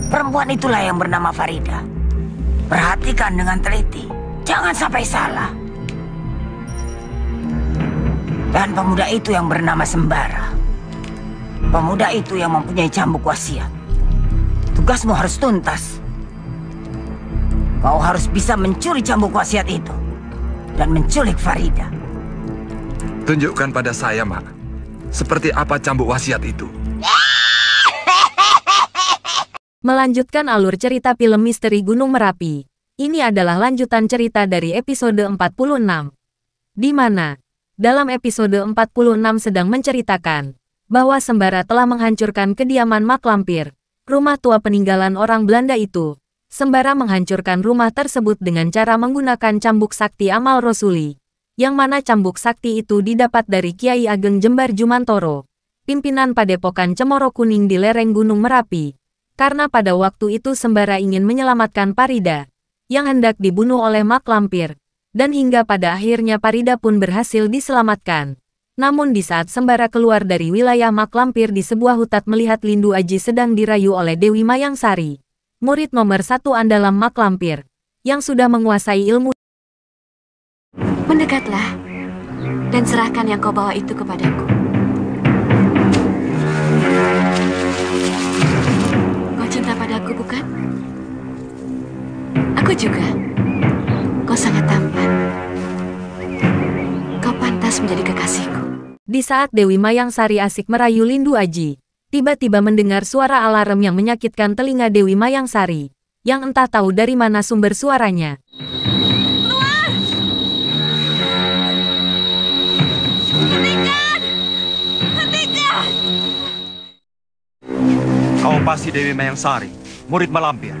Perempuan itulah yang bernama Farida. Perhatikan dengan teliti, jangan sampai salah. Dan pemuda itu yang bernama Sembara. Pemuda itu yang mempunyai cambuk wasiat. Tugasmu harus tuntas. Kau harus bisa mencuri cambuk wasiat itu dan menculik Farida. Tunjukkan pada saya, Mak. Seperti apa cambuk wasiat itu? Melanjutkan alur cerita film Misteri Gunung Merapi. Ini adalah lanjutan cerita dari episode 46. Di mana, dalam episode 46 sedang menceritakan bahwa Sembara telah menghancurkan kediaman Mak Lampir, rumah tua peninggalan orang Belanda itu. Sembara menghancurkan rumah tersebut dengan cara menggunakan cambuk sakti Amal Rosuli, yang mana cambuk sakti itu didapat dari Kiai Ageng Jembar Jumantoro, pimpinan Padepokan Cemoro Kuning di lereng Gunung Merapi. Karena pada waktu itu Sembara ingin menyelamatkan Farida, yang hendak dibunuh oleh Mak Lampir, dan hingga pada akhirnya Farida pun berhasil diselamatkan. Namun di saat Sembara keluar dari wilayah Mak Lampir di sebuah hutan melihat Lindu Aji sedang dirayu oleh Dewi Mayangsari, murid nomor 1 andalan Mak Lampir, yang sudah menguasai ilmu. Mendekatlah, dan serahkan yang kau bawa itu kepadaku. Cinta padaku, bukan? Aku juga. Kau sangat tampan. Kau pantas menjadi kekasihku. Di saat Dewi Mayangsari asik merayu Lindu Aji, tiba-tiba mendengar suara alarm yang menyakitkan telinga Dewi Mayangsari, yang entah tahu dari mana sumber suaranya. Keluar! Hentikan! Hentikan! Kau pasti Dewi Mayangsari, murid Malampir.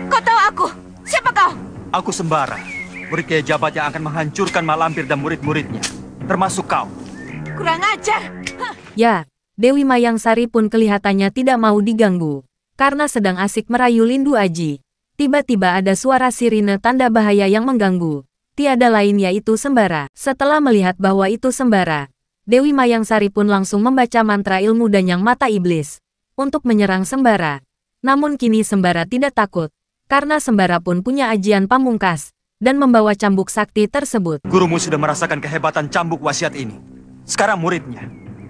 Kau tahu aku? Siapa kau? Aku Sembara, murid Kiai Jabat yang akan menghancurkan Malampir dan murid-muridnya, termasuk kau. Kurang ajar! Ya, Dewi Mayangsari pun kelihatannya tidak mau diganggu, karena sedang asik merayu Lindu Aji. Tiba-tiba ada suara sirine tanda bahaya yang mengganggu. Tiada lain yaitu Sembara. Setelah melihat bahwa itu Sembara, Dewi Mayangsari pun langsung membaca mantra ilmu Danyang Mata Iblis untuk menyerang Sembara. Namun kini Sembara tidak takut, karena Sembara pun punya ajian pamungkas, dan membawa cambuk sakti tersebut. Gurumu sudah merasakan kehebatan cambuk wasiat ini. Sekarang muridnya.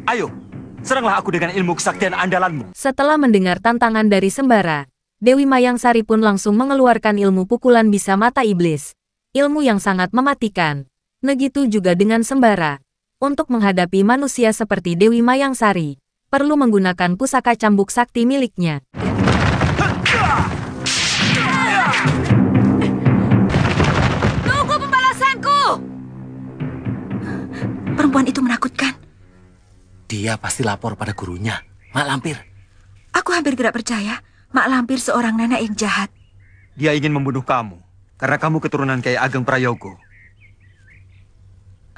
Ayo, seranglah aku dengan ilmu kesaktian andalanmu. Setelah mendengar tantangan dari Sembara, Dewi Mayangsari pun langsung mengeluarkan ilmu pukulan bisa mata iblis. Ilmu yang sangat mematikan. Begitu juga dengan Sembara. Untuk menghadapi manusia seperti Dewi Mayangsari, perlu menggunakan pusaka cambuk sakti miliknya. Tunggu pembalasanku! Perempuan itu menakutkan. Dia pasti lapor pada gurunya, Mak Lampir. Aku hampir tidak percaya Mak Lampir seorang nenek yang jahat. Dia ingin membunuh kamu, karena kamu keturunan Kiai Ageng Prayogo.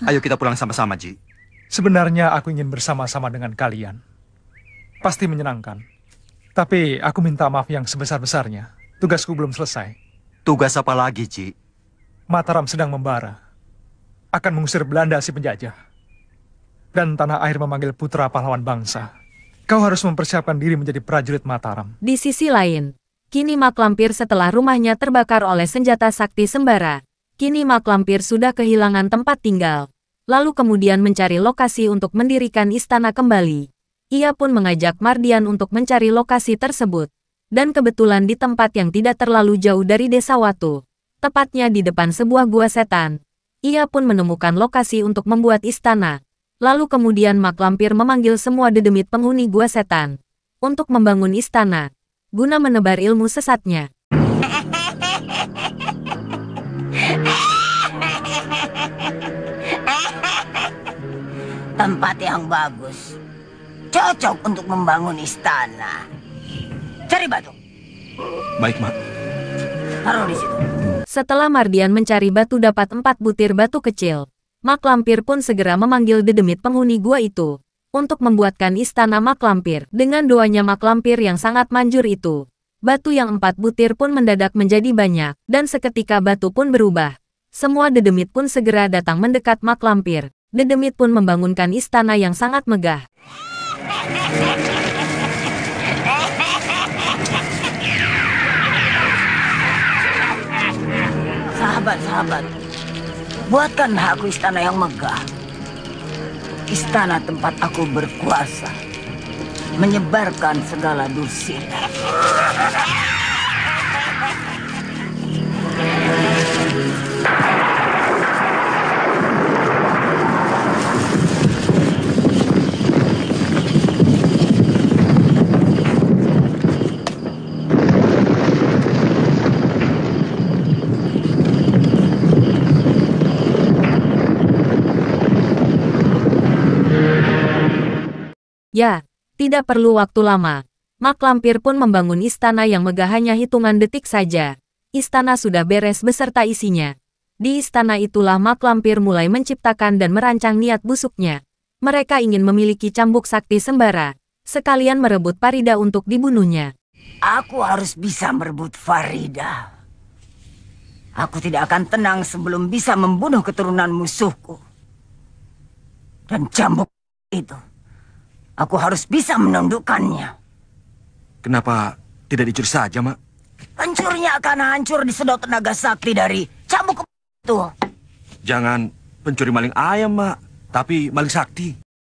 Ayo kita pulang sama-sama, Ji. Sebenarnya aku ingin bersama-sama dengan kalian. Pasti menyenangkan. Tapi aku minta maaf yang sebesar-besarnya. Tugasku belum selesai. Tugas apa lagi, Ji? Mataram sedang membara. Akan mengusir Belanda si penjajah. Dan tanah air memanggil putra pahlawan bangsa. Kau harus mempersiapkan diri menjadi prajurit Mataram. Di sisi lain, kini Mak Lampir setelah rumahnya terbakar oleh senjata sakti Sembara, kini Mak Lampir sudah kehilangan tempat tinggal. Lalu kemudian mencari lokasi untuk mendirikan istana kembali. Ia pun mengajak Mardian untuk mencari lokasi tersebut. Dan kebetulan di tempat yang tidak terlalu jauh dari desa Watu, tepatnya di depan sebuah gua setan, ia pun menemukan lokasi untuk membuat istana. Lalu kemudian Mak Lampir memanggil semua dedemit penghuni gua setan untuk membangun istana, guna menebar ilmu sesatnya. Tempat yang bagus. Cocok untuk membangun istana. Cari batu. Baik, Mak. Taruh di situ. Setelah Mardian mencari batu dapat 4 butir batu kecil, Mak Lampir pun segera memanggil dedemit penghuni gua itu untuk membuatkan istana Mak Lampir. Dengan doanya Mak Lampir yang sangat manjur itu, batu yang 4 butir pun mendadak menjadi banyak, dan seketika batu pun berubah. Semua dedemit pun segera datang mendekat Mak Lampir. Dedemit pun membangunkan istana yang sangat megah. Sahabat-sahabat, buatkanlah aku istana yang megah. Istana tempat aku berkuasa, menyebarkan segala dursilat. Ya, tidak perlu waktu lama. Mak Lampir pun membangun istana yang megah hanya hitungan detik saja. Istana sudah beres beserta isinya. Di istana itulah Mak Lampir mulai menciptakan dan merancang niat busuknya. Mereka ingin memiliki cambuk sakti sembara, sekalian merebut Farida untuk dibunuhnya. Aku harus bisa merebut Farida. Aku tidak akan tenang sebelum bisa membunuh keturunan musuhku. Dan cambuk itu, aku harus bisa menundukkannya. Kenapa tidak dicuri saja, Mak? Pencurinya akan hancur disedot tenaga sakti dari cambuk itu. Jangan pencuri maling ayam, Mak. Tapi maling sakti.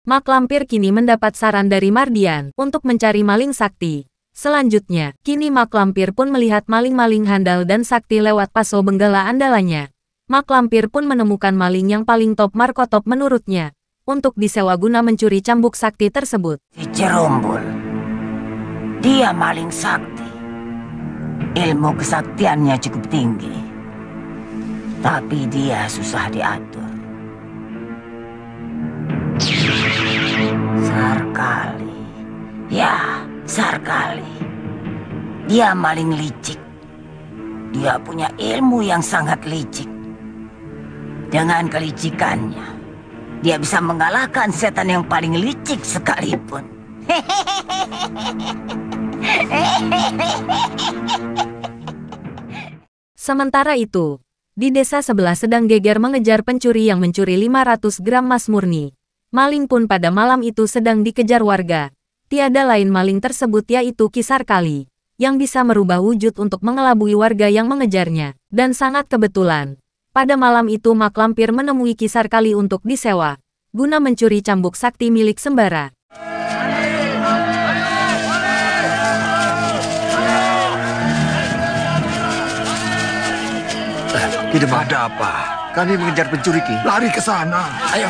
Mak Lampir kini mendapat saran dari Mardian untuk mencari maling sakti. Selanjutnya, kini Mak Lampir pun melihat maling-maling handal dan sakti lewat paso benggala andalannya. Mak Lampir pun menemukan maling yang paling top markotop menurutnya, untuk disewa guna mencuri cambuk sakti tersebut. Si Cerumbul, dia maling sakti. Ilmu kesaktiannya cukup tinggi, tapi dia susah diatur. Sarkali, ya Sarkali, dia maling licik. Dia punya ilmu yang sangat licik. Dengan kelicikannya, dia bisa mengalahkan setan yang paling licik sekalipun. Sementara itu, di desa sebelah sedang geger mengejar pencuri yang mencuri 500 gram emas murni. Maling pun pada malam itu sedang dikejar warga. Tiada lain maling tersebut yaitu Ki Sarkali, yang bisa merubah wujud untuk mengelabui warga yang mengejarnya. Dan sangat kebetulan, pada malam itu Mak Lampir menemui Ki Sarkali untuk disewa, guna mencuri cambuk sakti milik Sembara. Ki Demang, ada apa? Kami mengejar pencuri, Ki. Lari ke sana. Ayo.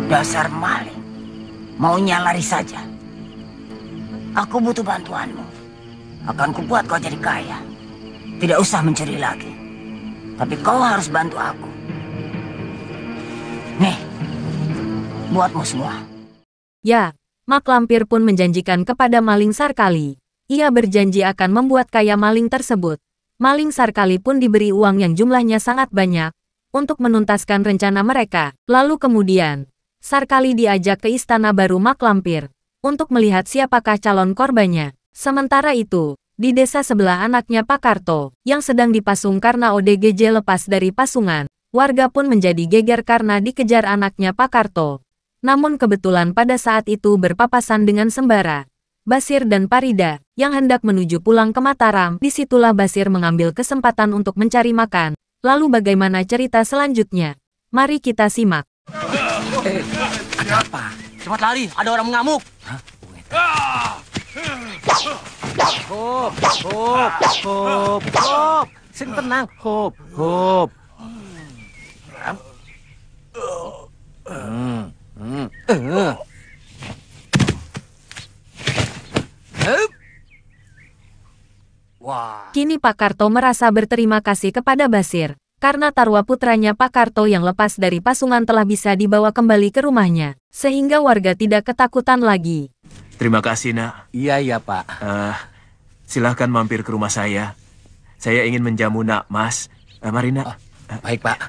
Dasar maling, maunya lari saja. Aku butuh bantuanmu. Akan kubuat kau jadi kaya. Tidak usah mencuri lagi. Tapi kau harus bantu aku. Nih, buatmu semua. Ya, Mak Lampir pun menjanjikan kepada maling Sarkali. Ia berjanji akan membuat kaya maling tersebut. Maling Sarkali pun diberi uang yang jumlahnya sangat banyak untuk menuntaskan rencana mereka. Lalu kemudian, Sarkali diajak ke istana baru Mak Lampir untuk melihat siapakah calon korbannya. Sementara itu, di desa sebelah anaknya Pak Karto, yang sedang dipasung karena ODGJ lepas dari pasungan, warga pun menjadi geger karena dikejar anaknya Pak Karto. Namun kebetulan pada saat itu berpapasan dengan Sembara, Basir dan Farida, yang hendak menuju pulang ke Mataram. Disitulah Basir mengambil kesempatan untuk mencari makan. Lalu bagaimana cerita selanjutnya? Mari kita simak. Ada apa? Cepat lari, ada orang mengamuk. Hah? Hop, hop, hop, hop. Sing tenang, hop, hop. Wah. Kini Pak Karto merasa berterima kasih kepada Basir, karena Tarwa putranya Pak Karto yang lepas dari pasungan telah bisa dibawa kembali ke rumahnya, sehingga warga tidak ketakutan lagi. Terima kasih, Nak. Iya, Pak. Silahkan mampir ke rumah saya. Saya ingin menjamu Nak Mas. Mari, Nak. Baik, Pak.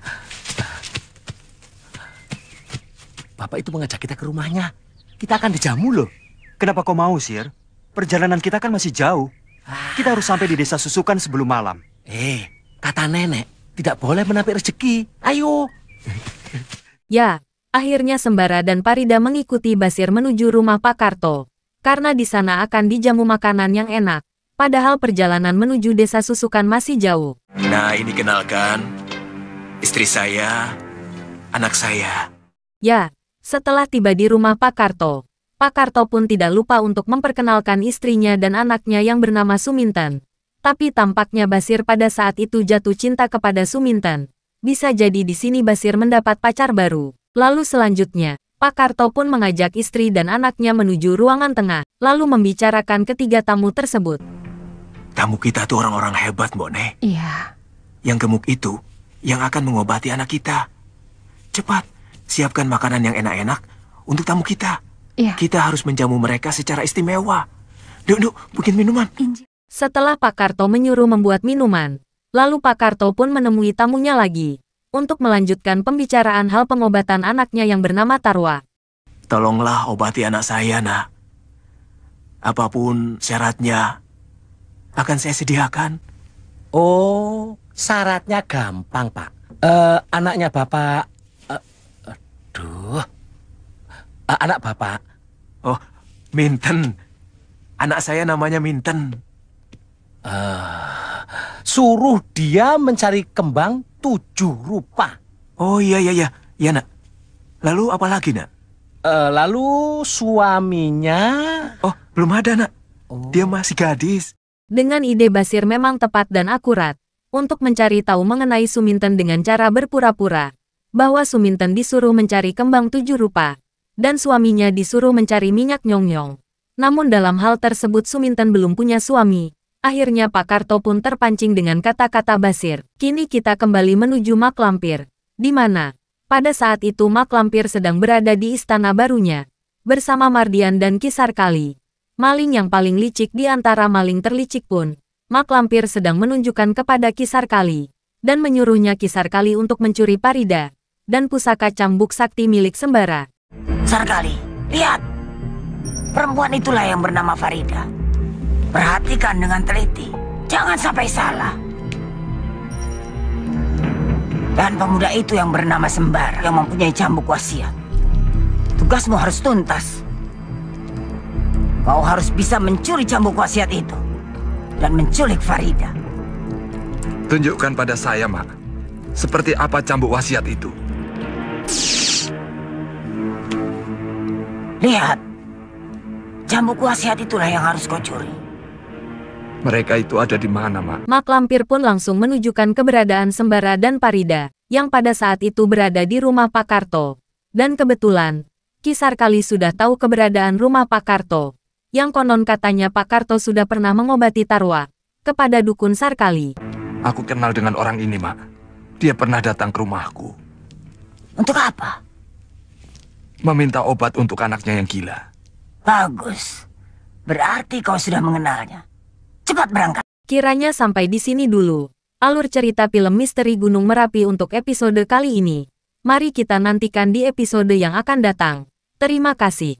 Bapak itu mengajak kita ke rumahnya. Kita akan dijamu loh. Kenapa kau mau, Sir? Perjalanan kita kan masih jauh. Kita harus sampai di desa Susukan sebelum malam. Kata nenek, tidak boleh menampik rezeki. Ayo. Ya, akhirnya Sembara dan Parida mengikuti Basir menuju rumah Pak Karto. Karena di sana akan dijamu makanan yang enak. Padahal perjalanan menuju desa Susukan masih jauh. Nah, ini kenalkan. Istri saya, anak saya. Ya, setelah tiba di rumah Pak Karto, Pak Karto pun tidak lupa untuk memperkenalkan istrinya dan anaknya yang bernama Suminten. Tapi tampaknya Basir pada saat itu jatuh cinta kepada Suminten. Bisa jadi di sini Basir mendapat pacar baru. Lalu selanjutnya, Pak Karto pun mengajak istri dan anaknya menuju ruangan tengah, lalu membicarakan ketiga tamu tersebut. Tamu kita tuh orang-orang hebat, Mbok Ne. Iya. Yang gemuk itu, yang akan mengobati anak kita. Cepat, siapkan makanan yang enak-enak untuk tamu kita. Iya. Kita harus menjamu mereka secara istimewa. Duk, bikin minuman. Setelah Pak Karto menyuruh membuat minuman, lalu Pak Karto pun menemui tamunya lagi untuk melanjutkan pembicaraan hal pengobatan anaknya yang bernama Tarwa. Tolonglah obati anak saya, Nak. Apapun syaratnya, akan saya sediakan. Oh, syaratnya gampang, Pak. Anaknya Bapak... anak Bapak... Oh, Minten. Anak saya namanya Minten. Suruh dia mencari kembang 7 rupa. Oh, iya, Nak. Lalu apa lagi, Nak? Lalu suaminya... Oh, belum ada, Nak. Dia masih gadis. Dengan ide Basir memang tepat dan akurat untuk mencari tahu mengenai Suminten dengan cara berpura-pura bahwa Suminten disuruh mencari kembang 7 rupa dan suaminya disuruh mencari minyak nyong-nyong. Namun dalam hal tersebut Suminten belum punya suami. Akhirnya Pak Karto pun terpancing dengan kata-kata Basir. Kini kita kembali menuju Mak Lampir, di mana pada saat itu Mak Lampir sedang berada di istana barunya bersama Mardian dan Kisar Kali. Maling yang paling licik di antara maling terlicik pun, Mak Lampir sedang menunjukkan kepada Kisar Kali dan menyuruhnya Kisar Kali untuk mencuri Parida dan pusaka cambuk sakti milik Sembara. Kisar Kali, lihat. Perempuan itulah yang bernama Farida. Perhatikan dengan teliti, jangan sampai salah. Dan pemuda itu yang bernama Sembara yang mempunyai cambuk wasiat. Tugasmu harus tuntas. Kau harus bisa mencuri cambuk wasiat itu dan menculik Farida. Tunjukkan pada saya, Mak. Seperti apa cambuk wasiat itu? Lihat. Cambuk wasiat itulah yang harus kau curi. Mereka itu ada di mana, Mak? Mak Lampir pun langsung menunjukkan keberadaan Sembara dan Parida, yang pada saat itu berada di rumah Pak Karto. Dan kebetulan, Kisar Kali sudah tahu keberadaan rumah Pak Karto, yang konon katanya Pak Karto sudah pernah mengobati Tarwa kepada dukun Sarkali. Aku kenal dengan orang ini, Mak. Dia pernah datang ke rumahku. Untuk apa? Meminta obat untuk anaknya yang gila. Bagus. Berarti kau sudah mengenalnya. Cepat berangkat. Kiranya sampai di sini dulu alur cerita film Misteri Gunung Merapi untuk episode kali ini. Mari kita nantikan di episode yang akan datang. Terima kasih.